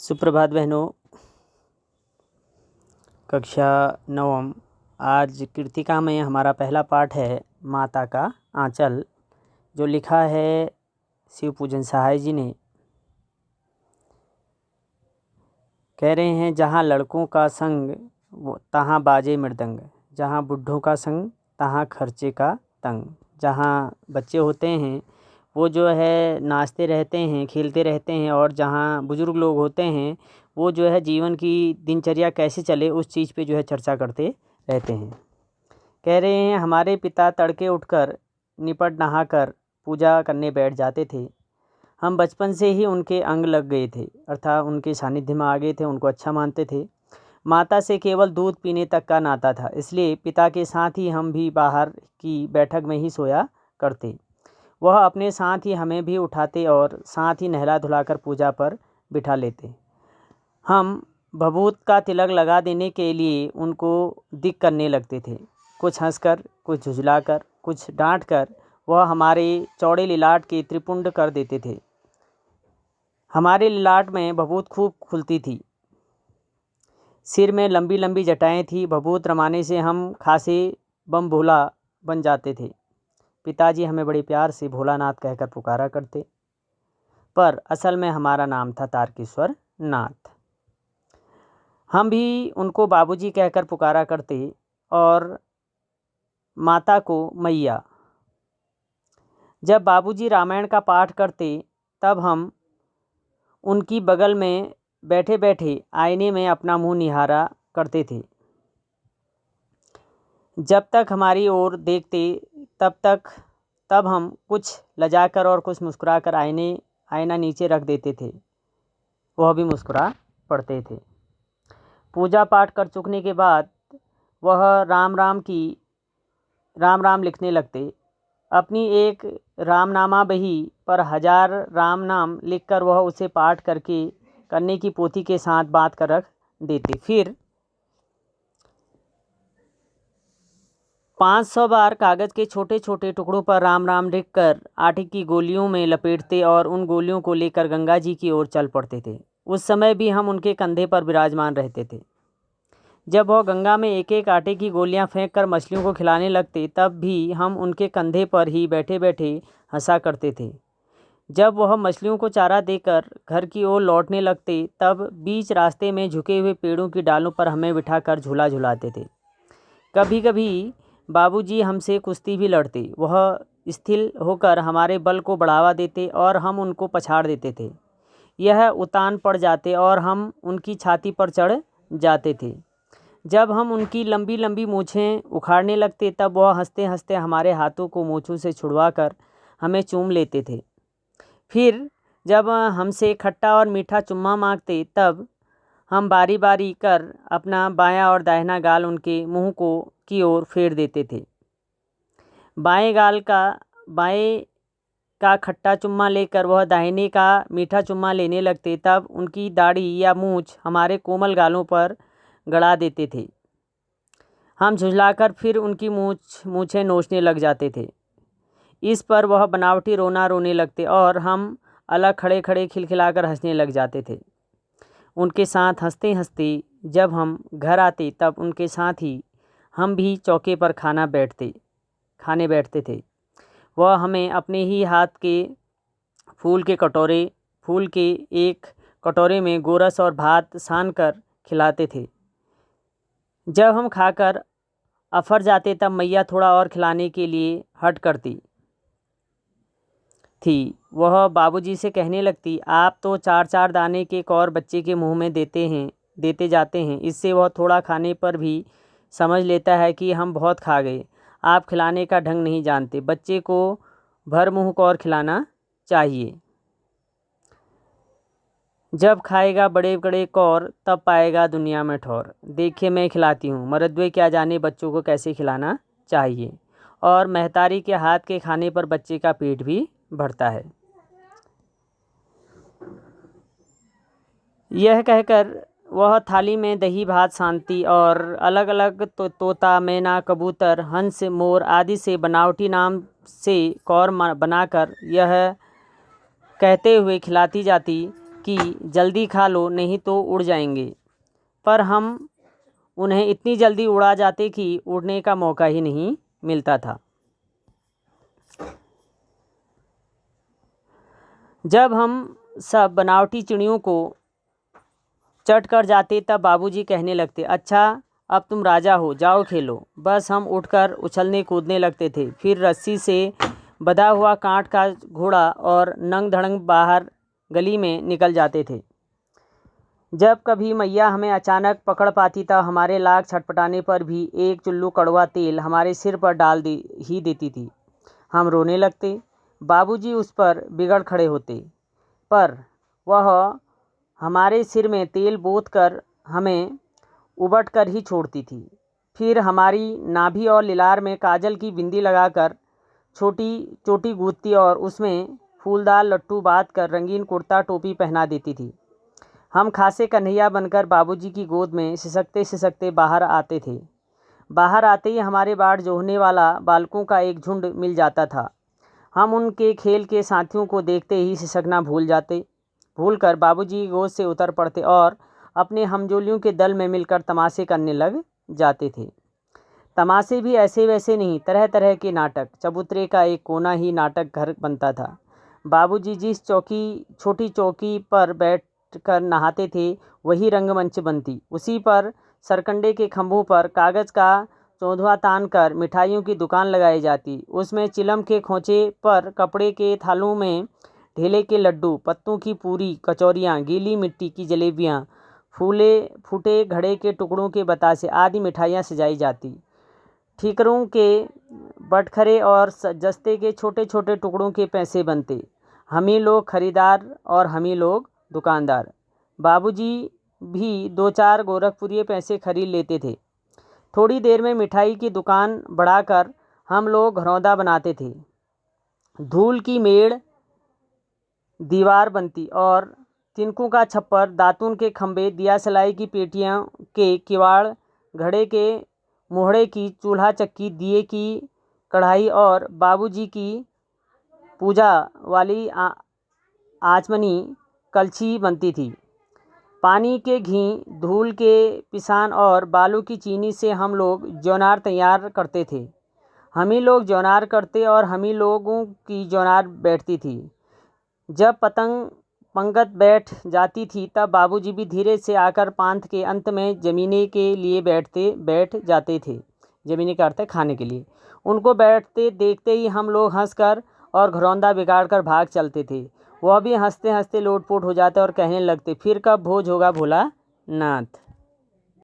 सुप्रभात बहनों। कक्षा नवम। आज कृतिका में हमारा पहला पाठ है माता का आंचल, जो लिखा है शिव पूजन सहाय जी ने। कह रहे हैं, जहाँ लड़कों का संग तहाँ बाजे मृदंग, जहाँ बुढ़ों का संग तहाँ खर्चे का तंग। जहाँ बच्चे होते हैं वो जो है नाचते रहते हैं, खेलते रहते हैं, और जहाँ बुज़ुर्ग लोग होते हैं वो जो है जीवन की दिनचर्या कैसे चले उस चीज़ पे जो है चर्चा करते रहते हैं। कह रहे हैं, हमारे पिता तड़के उठकर निपट नहाकर पूजा करने बैठ जाते थे। हम बचपन से ही उनके अंग लग गए थे, अर्थात उनके सानिध्य में आ गए थे, उनको अच्छा मानते थे। माता से केवल दूध पीने तक का नाता था, इसलिए पिता के साथ ही हम भी बाहर की बैठक में ही सोया करते। वह अपने साथ ही हमें भी उठाते और साथ ही नहला धुलाकर पूजा पर बिठा लेते। हम भभूत का तिलक लगा देने के लिए उनको दिक करने लगते थे। कुछ हंसकर, कुछ झुझलाकर, कुछ डांटकर वह हमारे चौड़े लिलाट के त्रिपुंड कर देते थे। हमारे लिलाट में भभूत खूब खुलती थी, सिर में लंबी लंबी जटाएं थी। भभूत रमाने से हम खासे बम भोला बन जाते थे। पिताजी हमें बड़े प्यार से भोलानाथ कहकर पुकारा करते, पर असल में हमारा नाम था तारकेश्वर नाथ। हम भी उनको बाबूजी कहकर पुकारा करते और माता को मैया। जब बाबूजी रामायण का पाठ करते तब हम उनकी बगल में बैठे बैठे आईने में अपना मुंह निहारा करते थे। जब तक हमारी ओर देखते तब हम कुछ लजाकर और कुछ मुस्कुराकर आईना नीचे रख देते थे, वह भी मुस्कुरा पड़ते थे। पूजा पाठ कर चुकने के बाद वह राम राम लिखने लगते। अपनी एक रामनामा बही पर 1000 राम नाम लिखकर वह उसे पाठ करने की पोथी के साथ बांध कर रख देते। फिर 500 बार कागज़ के छोटे छोटे टुकड़ों पर राम राम लिखकर आटे की गोलियों में लपेटते और उन गोलियों को लेकर गंगा जी की ओर चल पड़ते थे। उस समय भी हम उनके कंधे पर विराजमान रहते थे। जब वह गंगा में एक एक आटे की गोलियां फेंककर मछलियों को खिलाने लगते तब भी हम उनके कंधे पर ही बैठे बैठे हंसा करते थे। जब वह मछलियों को चारा देकर घर की ओर लौटने लगते तब बीच रास्ते में झुके हुए पेड़ों की डालों पर हमें बिठाकर झूला झुलाते थे। कभी कभी बाबूजी हमसे कुश्ती भी लड़ते। वह स्थिर होकर हमारे बल को बढ़ावा देते और हम उनको पछाड़ देते थे। यह उतान पड़ जाते और हम उनकी छाती पर चढ़ जाते थे। जब हम उनकी लंबी लंबी मूछें उखाड़ने लगते तब वह हंसते हंसते हमारे हाथों को मूछों से छुड़वाकर हमें चूम लेते थे। फिर जब हमसे खट्टा और मीठा चुम्मा मांगते तब हम बारी बारी कर अपना बायां और दाहिना गाल उनके मुंह की ओर फेर देते थे। बाएं का खट्टा चुम्मा लेकर वह दाहिने का मीठा चुम्मा लेने लगते तब उनकी दाढ़ी या मूछ हमारे कोमल गालों पर गड़ा देते थे। हम झुझलाकर फिर उनकी मूछें नोचने लग जाते थे। इस पर वह बनावटी रोना रोने लगते और हम अलग खड़े खड़े खिलखिलाकर हंसने लग जाते थे। उनके साथ हंसते हंसते जब हम घर आते तब उनके साथ ही हम भी चौके पर खाने बैठते थे। वह हमें अपने ही हाथ के फूल के एक कटोरे में गोरस और भात सान कर खिलाते थे। जब हम खाकर अफर जाते तब मैया थोड़ा और खिलाने के लिए हट करती थी। वह बाबूजी से कहने लगती, आप तो 4-4 दाने केक और बच्चे के मुंह में देते जाते हैं। इससे वह थोड़ा खाने पर भी समझ लेता है कि हम बहुत खा गए। आप खिलाने का ढंग नहीं जानते। बच्चे को भर मुंह और खिलाना चाहिए। जब खाएगा बड़े बड़े कौर तब पाएगा दुनिया में ठौर। देखिए मैं खिलाती हूँ, मरद्वे क्या जाने बच्चों को कैसे खिलाना चाहिए। और महतारी के हाथ के खाने पर बच्चे का पेट भी भरता है। यह कहकर वह थाली में दही भात शांति और अलग अलग तोता, मैना, कबूतर, हंस, मोर आदि से बनावटी नाम से कौर बनाकर यह कहते हुए खिलाती जाती कि जल्दी खा लो नहीं तो उड़ जाएंगे, पर हम उन्हें इतनी जल्दी उड़ा जाते कि उड़ने का मौका ही नहीं मिलता था। जब हम सब बनावटी चिड़ियों को चट कर जाते तब बाबूजी कहने लगते, अच्छा अब तुम राजा हो, जाओ खेलो। बस हम उठकर उछलने कूदने लगते थे। फिर रस्सी से बंधा हुआ कांट का घोड़ा और नंग धड़ंग बाहर गली में निकल जाते थे। जब कभी मैया हमें अचानक पकड़ पाती तब हमारे लाख छटपटाने पर भी एक चुल्लू कड़वा तेल हमारे सिर पर डाल ही देती थी। हम रोने लगते। बाबूजी उस पर बिगड़ खड़े होते, पर वह हमारे सिर में तेल बोत कर हमें उबट कर ही छोड़ती थी। फिर हमारी नाभि और लिलार में काजल की बिंदी लगाकर छोटी चोटी गूंथती और उसमें फूलदार लट्टू बांध कर रंगीन कुर्ता टोपी पहना देती थी। हम खासे कन्हैया बनकर बाबूजी की गोद में सिसकते सिसकते बाहर आते थे। बाहर आते ही हमारे बाट जोहने वाला बालकों का एक झुंड मिल जाता था। हम उनके खेल के साथियों को देखते ही सिसकना भूलकर बाबूजी की गोद से उतर पड़ते और अपने हमजोलियों के दल में मिलकर तमाशे करने लग जाते थे। तमाशे भी ऐसे वैसे नहीं, तरह तरह के नाटक। चबूतरे का एक कोना ही नाटक घर बनता था। बाबूजी जिस छोटी चौकी पर बैठकर नहाते थे वही रंगमंच बनती। उसी पर सरकंडे के खंभों पर कागज़ का चौंधवा तान कर मिठाइयों की दुकान लगाई जाती। उसमें चिलम के खोंचे पर कपड़े के थालों में ढेले के लड्डू, पत्तों की पूरी, कचौरियाँ, गीली मिट्टी की जलेबियाँ, फूटे घड़े के टुकड़ों के बतासे आदि मिठाइयाँ सजाई जाती। ठीकरों के बटखरे और जस्ते के छोटे छोटे टुकड़ों के पैसे बनते। हम ही लोग खरीदार और हम ही लोग दुकानदार। बाबूजी भी 2-4 गोरखपुरिये पैसे खरीद लेते थे। थोड़ी देर में मिठाई की दुकान बढ़ाकर हम लोग घरौंदा बनाते थे। धूल की मेड़ दीवार बनती और तिनकों का छप्पर, दातून के खंभे, दिया सलाई की पेटियां के किवाड़, घड़े के मोहड़े की चूल्हा चक्की, दिए की कढ़ाई और बाबूजी की पूजा वाली आचमनी कलछी बनती थी। पानी के घी, धूल के पिसान और बालू की चीनी से हम लोग जौनार तैयार करते थे। हम ही लोग जौनार करते और हम ही लोगों की जौनार बैठती थी। जब पतंग पंगत बैठ जाती थी तब बाबूजी भी धीरे से आकर पांथ के अंत में जमीने के लिए बैठ जाते थे। जमीने का अर्थ है खाने के लिए। उनको बैठते देखते ही हम लोग हंसकर और घरौंदा बिगाड़ कर भाग चलते थे। वह भी हंसते हंसते लोटपोट हो जाते और कहने लगते, फिर कब भोज होगा भोला नाथ।